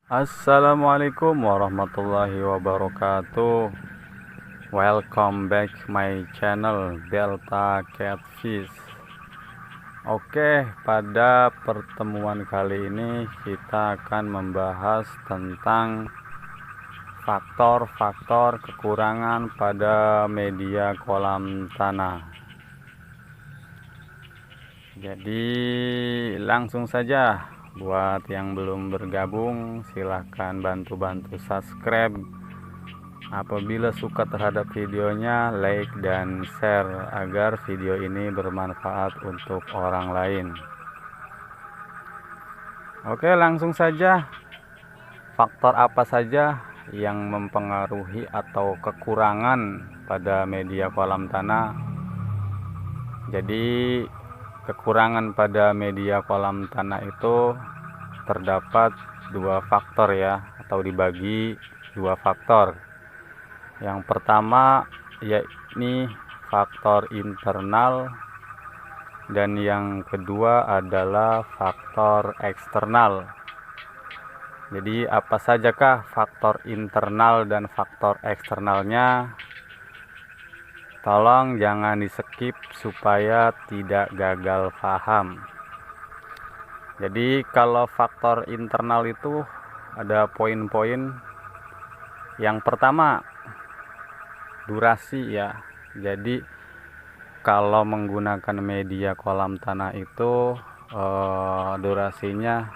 Assalamualaikum warahmatullahi wabarakatuh. Welcome back my channel Delta Catfish. Oke, pada pertemuan kali ini kita akan membahas tentang faktor-faktor kekurangan pada media kolam tanah. Jadi langsung saja, buat yang belum bergabung silahkan bantu subscribe. Apabila suka terhadap videonya, like dan share agar video ini bermanfaat untuk orang lain. Oke, langsung saja. Faktor apa saja yang mempengaruhi atau kekurangan pada media kolam tanah? Jadi kekurangan pada media kolam tanah itu terdapat dua faktor ya, atau dibagi dua faktor. Yang pertama yakni faktor internal, dan yang kedua adalah faktor eksternal. Jadi apa sajakah faktor internal dan faktor eksternalnya? Tolong jangan di skip supaya tidak gagal paham. Jadi kalau faktor internal itu ada poin-poin. Yang pertama, durasi ya. Jadi kalau menggunakan media kolam tanah itu durasinya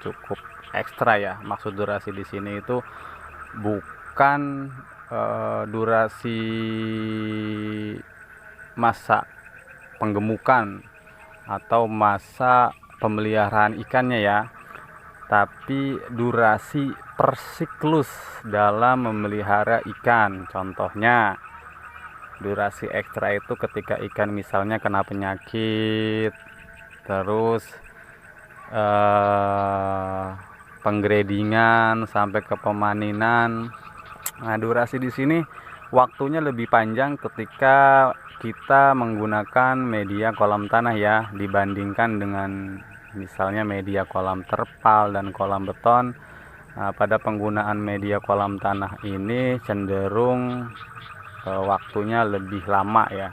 cukup ekstra ya. Maksud durasi di sini itu bukan durasi masa penggemukan atau masa pemeliharaan ikannya ya, tapi durasi per siklus dalam memelihara ikan. Contohnya, durasi ekstra itu ketika ikan misalnya kena penyakit, terus penggradingan sampai ke pemaninan. Nah, durasi di sini waktunya lebih panjang ketika kita menggunakan media kolam tanah ya, dibandingkan dengan misalnya media kolam terpal dan kolam beton. Nah, pada penggunaan media kolam tanah ini cenderung waktunya lebih lama ya.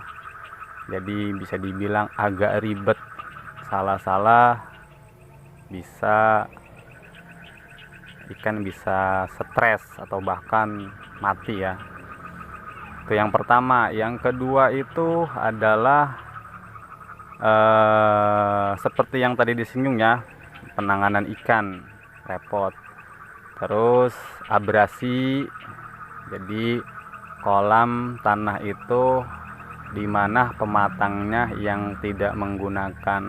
Jadi bisa dibilang agak ribet. Salah-salah ikan bisa stres atau bahkan mati ya. Itu yang pertama. Yang kedua itu adalah seperti yang tadi disinggung ya, penanganan ikan repot. Terus abrasi. Jadi kolam tanah itu dimana pematangnya yang tidak menggunakan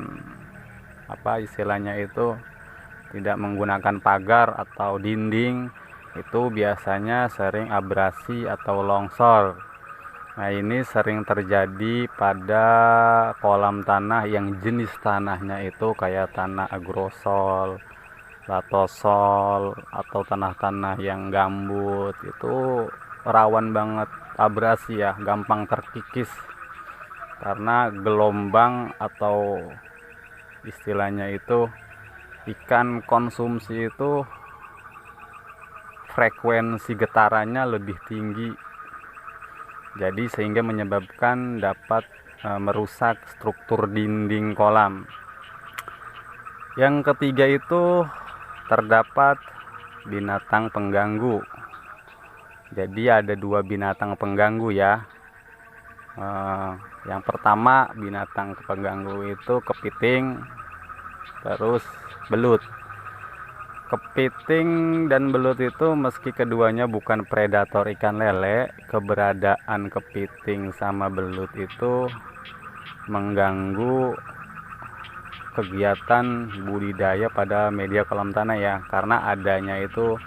tidak menggunakan pagar atau dinding, itu biasanya sering abrasi atau longsor. Nah, ini sering terjadi pada kolam tanah yang jenis tanahnya itu kayak tanah agrosol, latosol, atau tanah-tanah yang gambut. Itu rawan banget abrasi ya, gampang terkikis karena gelombang atau istilahnya itu ikan konsumsi itu frekuensi getarannya lebih tinggi, jadi sehingga menyebabkan dapat merusak struktur dinding kolam. Yang ketiga itu terdapat binatang pengganggu. Jadi ada dua binatang pengganggu ya. Yang pertama binatang pengganggu itu kepiting, terus belut. Kepiting dan belut itu meski keduanya bukan predator ikan lele, keberadaan kepiting sama belut itu mengganggu kegiatan budidaya pada media kolam tanah ya, karena adanya itu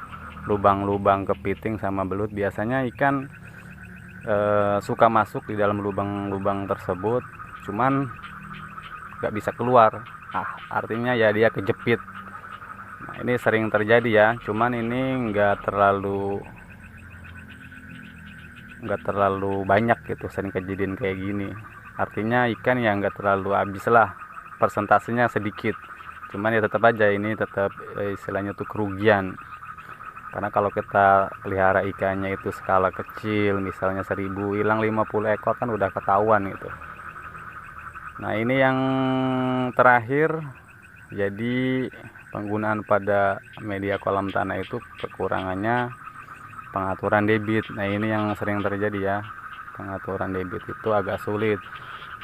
lubang-lubang kepiting sama belut. Biasanya ikan suka masuk di dalam lubang-lubang tersebut, cuman nggak bisa keluar. Artinya ya dia kejepit. Nah, ini sering terjadi ya, cuman ini nggak terlalu banyak gitu sering kejadian kayak gini. Artinya ikan yang nggak terlalu habis lah, persentasenya sedikit. Cuman ya tetap aja ini istilahnya tuh kerugian. Karena kalau kita pelihara ikannya itu skala kecil, misalnya 1000, hilang 50 ekor kan udah ketahuan gitu. Nah ini yang terakhir, jadi penggunaan pada media kolam tanah itu kekurangannya pengaturan debit. Nah ini yang sering terjadi ya, pengaturan debit itu agak sulit.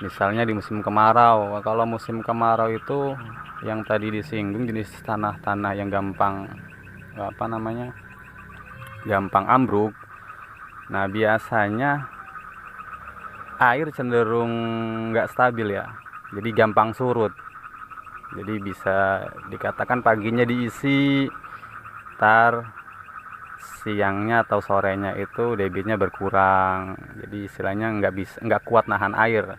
Misalnya di musim kemarau, kalau musim kemarau itu yang tadi disinggung, jenis tanah-tanah yang gampang gampang ambruk. Nah biasanya air cenderung nggak stabil ya, jadi gampang surut. Jadi bisa dikatakan paginya diisi, tar siangnya atau sorenya itu debitnya berkurang. Jadi istilahnya nggak kuat nahan air.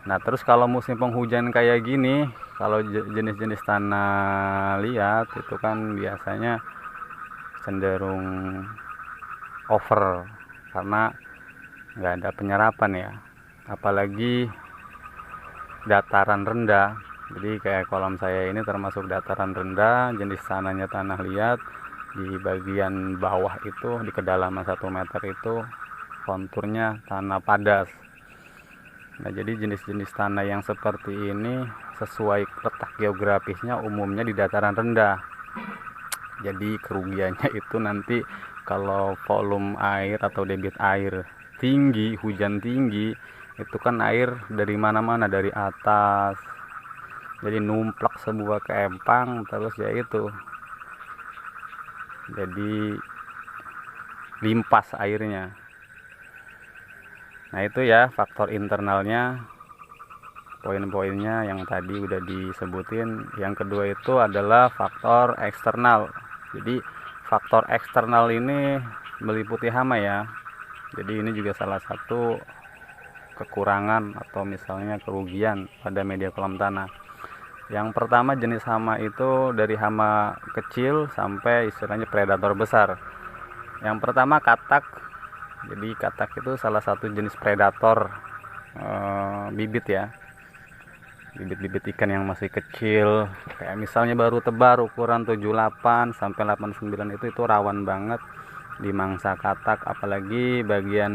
Nah terus kalau musim penghujan kayak gini, kalau jenis-jenis tanah liat itu kan biasanya cenderung over karena nggak ada penyerapan ya, apalagi dataran rendah. Jadi kayak kolam saya ini termasuk dataran rendah, jenis tanahnya tanah liat. Di bagian bawah itu, di kedalaman 1 meter itu konturnya tanah padas. Nah jadi jenis-jenis tanah yang seperti ini sesuai letak geografisnya umumnya di dataran rendah. Jadi kerugiannya itu nanti kalau volume air atau debit air tinggi, hujan tinggi, itu kan air dari mana-mana, dari atas, jadi numplak sebuah keempang, terus ya itu jadi limpas airnya. Nah itu ya faktor internalnya, poin-poinnya yang tadi udah disebutin. Yang kedua itu adalah faktor eksternal. Jadi faktor eksternal ini meliputi hama ya. Jadi ini juga salah satu kekurangan atau misalnya kerugian pada media kolam tanah. Yang pertama jenis hama itu dari hama kecil sampai istilahnya predator besar. Yang pertama katak. Jadi katak itu salah satu jenis predator bibit ya. Bibit-bibit ikan yang masih kecil, kayak misalnya baru tebar ukuran 78 sampai 89 itu rawan banget dimangsa katak, apalagi bagian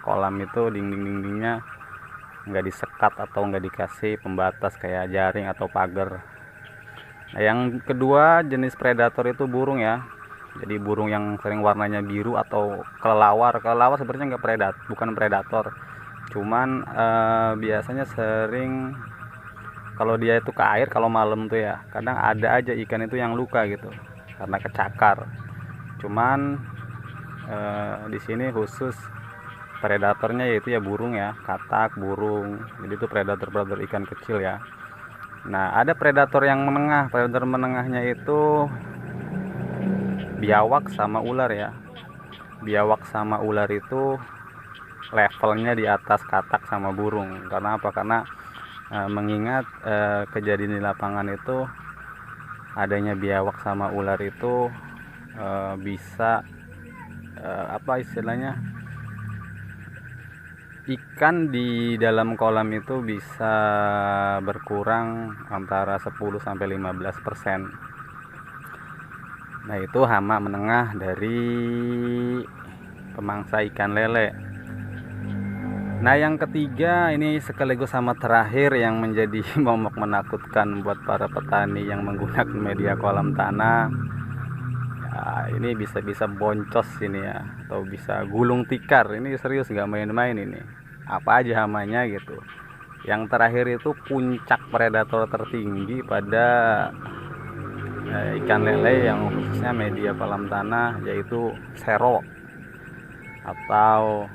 kolam itu dinding-dindingnya nggak disekat atau nggak dikasih pembatas kayak jaring atau pagar. Nah yang kedua jenis predator itu burung ya. Jadi burung yang sering warnanya biru atau kelelawar. Kelelawar sebenarnya bukan predator, cuman biasanya sering kalau dia itu ke air kalau malam tuh ya, kadang ada aja ikan itu yang luka gitu karena kecakar. Cuman di sini khusus predatornya yaitu ya burung ya, katak, burung. Jadi itu predator ikan kecil ya. Nah ada predator yang menengah. Predator menengahnya itu biawak sama ular ya. Biawak sama ular itu levelnya di atas katak sama burung. Karena apa? Karena mengingat kejadian di lapangan itu adanya biawak sama ular itu bisa apa istilahnya, ikan di dalam kolam itu bisa berkurang antara 10 sampai 15%. Nah itu hama menengah dari pemangsa ikan lele. Nah yang ketiga ini sekaligus sama terakhir yang menjadi momok menakutkan buat para petani yang menggunakan media kolam tanah. Ya, ini bisa boncos ini ya, atau bisa gulung tikar. Ini serius nggak main-main ini. Apa aja hamanya gitu. Yang terakhir itu puncak predator tertinggi pada ikan lele yang khususnya media kolam tanah, yaitu sero atau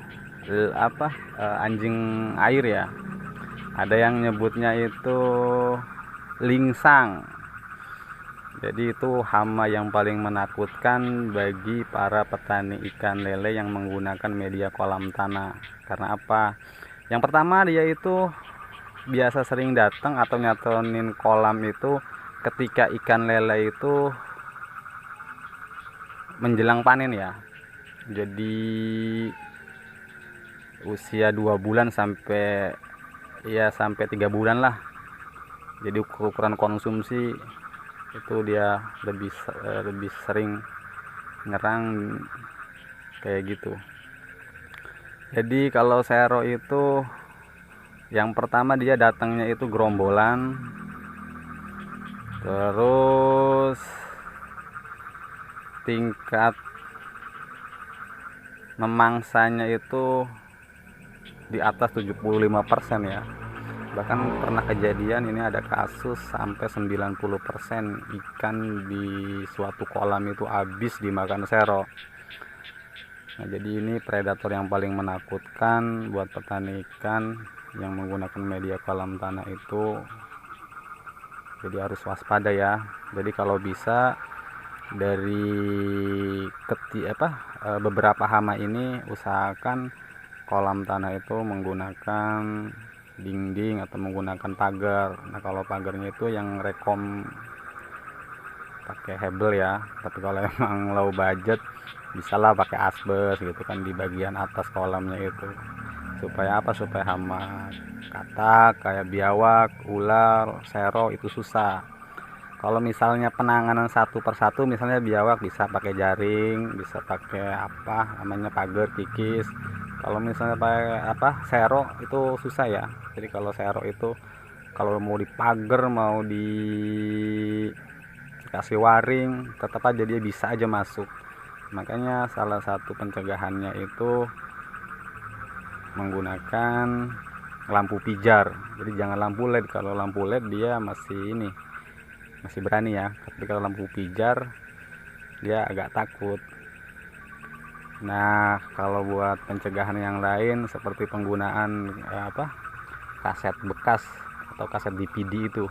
anjing air ya. Ada yang nyebutnya itu lingsang. Jadi itu hama yang paling menakutkan bagi para petani ikan lele yang menggunakan media kolam tanah. Karena apa? Yang pertama, dia itu biasa sering datang atau nyatonin kolam itu ketika ikan lele itu menjelang panen ya. Jadi usia 2 bulan sampai 3 bulan lah. Jadi ukuran konsumsi itu dia lebih sering nyerang kayak gitu. Jadi kalau sero itu yang pertama dia datangnya itu gerombolan, terus tingkat memangsanya itu di atas 75% ya. Bahkan pernah kejadian ini ada kasus sampai 90% ikan di suatu kolam itu habis dimakan sero. Nah, jadi ini predator yang paling menakutkan buat petani ikan yang menggunakan media kolam tanah itu. Jadi harus waspada ya. Jadi kalau bisa dari beberapa hama ini usahakan kolam tanah itu menggunakan dinding atau menggunakan pagar. Nah, kalau pagarnya itu yang rekom pakai hebel ya, tapi kalau emang low budget bisalah pakai asbes gitu kan di bagian atas kolamnya itu. Supaya apa? Supaya hama katak kayak biawak, ular, sero itu susah. Kalau misalnya penanganan satu persatu, misalnya biawak bisa pakai jaring, bisa pakai apa namanya pagar kikis. Kalau misalnya pakai sero itu susah ya. Jadi kalau sero itu kalau mau dipagar, mau dikasih waring, tetap aja dia bisa aja masuk. Makanya salah satu pencegahannya itu menggunakan lampu pijar. Jadi jangan lampu LED. Kalau lampu LED dia masih berani ya, tapi kalau lampu pijar dia agak takut. Nah, kalau buat pencegahan yang lain seperti penggunaan kaset bekas atau kaset DVD itu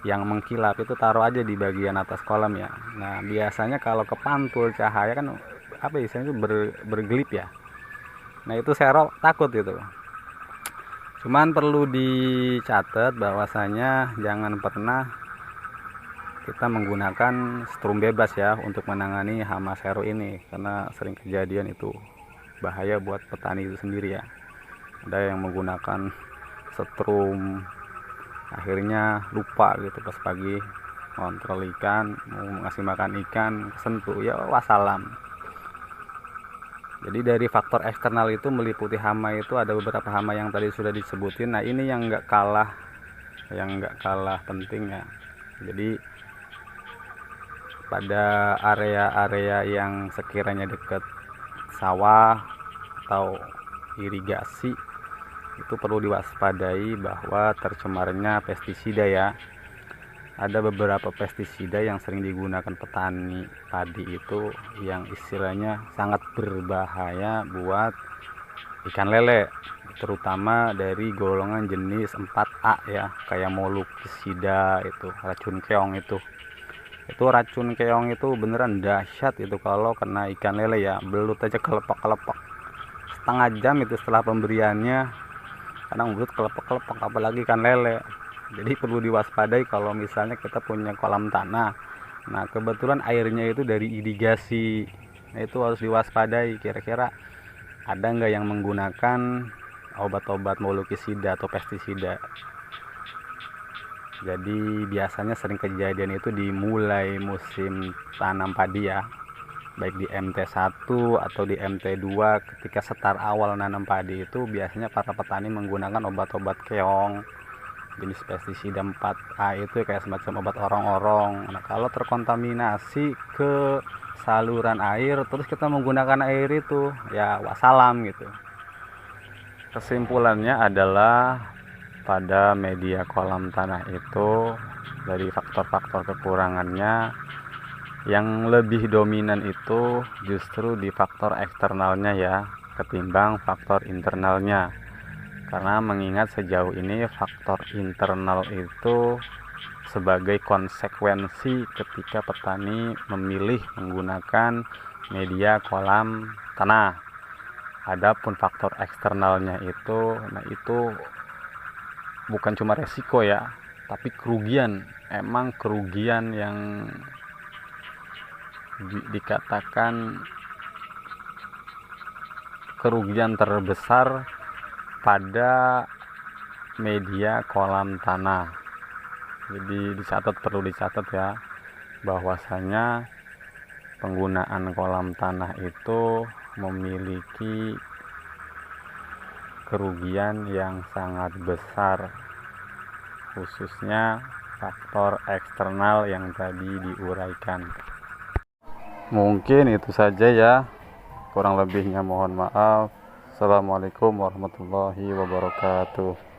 yang mengkilap, itu taruh aja di bagian atas kolam ya. Nah, biasanya kalau kepantul cahaya kan istilahnya itu bergelip ya. Nah, itu sero takut gitu. Cuman perlu dicatat bahwasanya jangan pernah kita menggunakan strum bebas ya untuk menangani hama sero ini, karena sering kejadian itu bahaya buat petani itu sendiri ya. Ada yang menggunakan strum akhirnya lupa gitu pas pagi kontrol ikan, mau ngasih makan ikan kesentuh ya wassalam. Jadi dari faktor eksternal itu meliputi hama itu ada beberapa hama yang tadi sudah disebutin. Nah, ini yang nggak kalah penting ya. Jadi pada area-area yang sekiranya dekat sawah atau irigasi itu perlu diwaspadai bahwa tercemarnya pestisida ya. Ada beberapa pestisida yang sering digunakan petani padi itu yang istilahnya sangat berbahaya buat ikan lele, terutama dari golongan jenis 4A ya, kayak molukisida itu, racun keong itu. Itu racun keong itu beneran dahsyat itu kalau kena ikan lele ya, belut aja kelepek-kelepek setengah jam itu setelah pemberiannya, kadang belut kelepek-kelepek apalagi ikan lele. Jadi perlu diwaspadai kalau misalnya kita punya kolam tanah. Nah, kebetulan airnya itu dari irigasi. Nah, itu harus diwaspadai. Kira-kira ada nggak yang menggunakan obat-obat molukisida atau pestisida. Jadi biasanya sering kejadian itu dimulai musim tanam padi ya, baik di MT1 atau di MT2. Ketika setar awal nanam padi itu biasanya para petani menggunakan obat-obat keong jenis pestisida 4A itu kayak semacam obat orong-orong. Nah, kalau terkontaminasi ke saluran air terus kita menggunakan air itu ya wassalam gitu. Kesimpulannya adalah pada media kolam tanah itu dari faktor-faktor kekurangannya yang lebih dominan itu justru di faktor eksternalnya ya ketimbang faktor internalnya. Karena mengingat sejauh ini faktor internal itu sebagai konsekuensi ketika petani memilih menggunakan media kolam tanah. Adapun faktor eksternalnya itu, nah itu bukan cuma resiko ya, tapi kerugian. Emang kerugian yang dikatakan kerugian terbesar pada media kolam tanah. Jadi perlu dicatat ya. bahwasanya penggunaan kolam tanah itu memiliki kerugian yang sangat besar, khususnya faktor eksternal yang tadi diuraikan. Mungkin itu saja ya, kurang lebihnya mohon maaf. Assalamualaikum warahmatullahi wabarakatuh.